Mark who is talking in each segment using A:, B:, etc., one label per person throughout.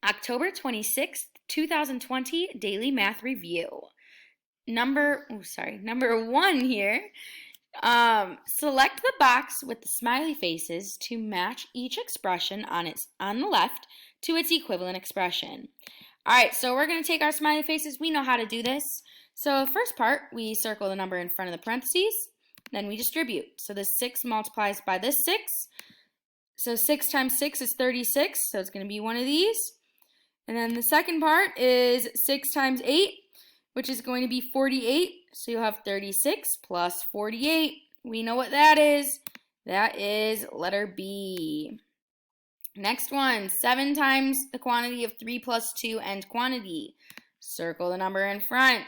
A: October 26th, 2020 Daily Math Review. Number 1 here. Select the box with the smiley faces to match each expression on the left to its equivalent expression. All right, so we're going to take our smiley faces. We know how to do this. So first part, we circle the number in front of the parentheses. Then we distribute. So this 6 multiplies by this 6. So 6 times 6 is 36. So it's going to be one of these. And then the second part is 6 times 8, which is going to be 48. So you'll have 36 plus 48. We know what that is. That is letter B. Next one, 7 times the quantity of 3 plus 2 and quantity. Circle the number in front.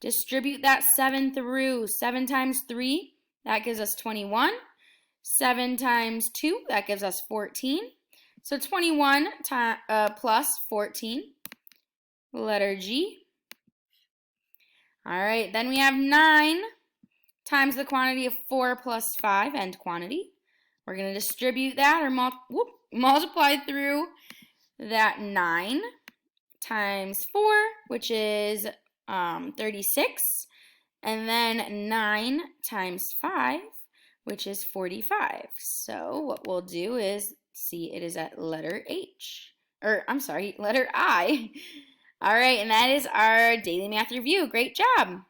A: Distribute that 7 through. 7 times 3, that gives us 21. 7 times 2, that gives us 14. So 21 plus 14, letter G. All right, then we have 9 times the quantity of 4 plus 5 and quantity. We're going to distribute that or multiply through that 9 times 4, which is 36, and then 9 times 5, which is 45. So what we'll do is see it is at letter I. All right, and that is our daily math review. Great job.